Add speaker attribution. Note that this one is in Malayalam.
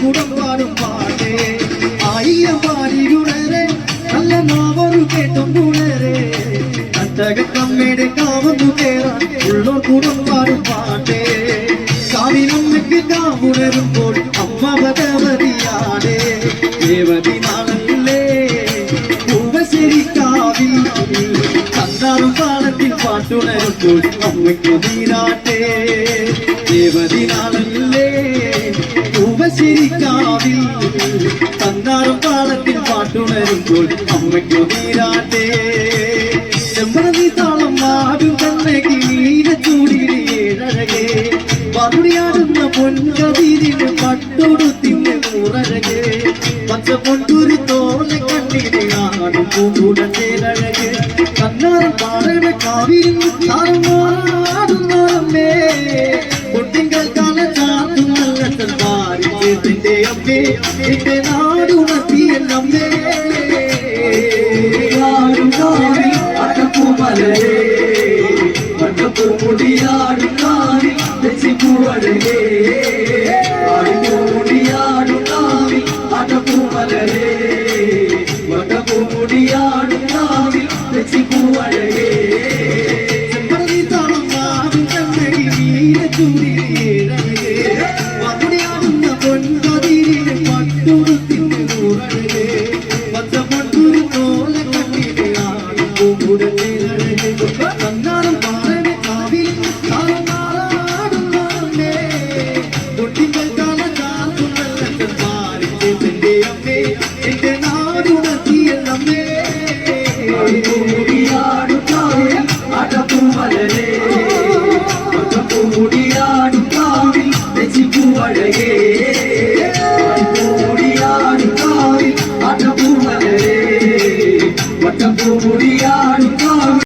Speaker 1: കുടമ്പാടും പാട്ടേ ആയിരമാരിരുളരെ നല്ല നാവൊരു കേട്ടും ഗുണരെ കട്ടകമ്മയുടെ കാവന്നു കേറാൻ ഉള്ളോർ കുടമ്പാടും പാട്ടേ കാവിനമ്മയ്ക്ക് കാവുണരുമ്പോൾ അമ്മ ഭഗവതിയാടേ ദേവതി നാളല്ലേ പൂവശരിക്കാവിൽ കണ്ടാറും പാടത്തിൽ പാട്ടുണരുമ്പോൾ അമ്മയ്ക്ക് നീരാട്ടേ ദേവതി നാളല്ലേ പൂവശരിക്കാവിൽ കണ്ടാറും പാടത്തിൽ പാട്ടുണരുമ്പോൾ അമ്മയ്ക്ക് നീരാട്ടേ ചെമ്പറതി താളം ആടും കണ്ണകി നീല ചൂടിയേഴഴകേ മറുപടിയാടുന്ന പൊൻകതിരിന് പട്ടൊടുത്തിന്റെ നൂറഴകേ പച്ച പൊൻകുരു തോല കണ്ണിനെ ആടും പൂടത്തേഴഴകേ കണ്ണാറും പാടണ കാവിരുന്ന് താറുമാടുന്നേ പൊട്ടിങ്കൽ കാല ചാത്തും നല്ല പാരിന്റെ അമ്മേ എന്റെ നാടുണത്തിയല്ലേ അടപ്പുമലേ അടപ്പുമുടിയാടും കാവിൽ തെച്ചിപ്പൂവഴകേ അടിമുടിയാടും കാവിൽ അടപ്പുമലേ വടപ്പുമുടിയാടും കാവിൽ തെച്ചിപ്പൂവഴകേ ചെമ്പറതിത്താളം ആടും കണ്ണകി നീലച്ചൂടിയേഴഴകേ മറുപടിയാടുന്ന പൊൻകതിരിന് പട്ടുടുത്തിന്റെ നൂറഴകേ പച്ച പൊൻകുരു തോല കണ്ണിനെ ആടും പൂടത്തേഴഴകേ കണ്ണാറും പാടണ കാവിൽ താറുമാറാടുന്നേ പൊട്ടിങ്കൽ കാല ചാത്തും നല്ല പാരിന്റെ അമ്മേ എന്റെ നാടുണത്തിയല്ലേ അടിമുടിയാടും കാവിൽ അടപ്പുമലേ അടപ്പുമുടിയാടും കാവിൽ തെച്ചിപ്പൂവഴകേ അടിമുടിയാടും കാവിൽ അടപ്പുമലേ വട്ടപ്പുമുടിയാടും കാവിൽ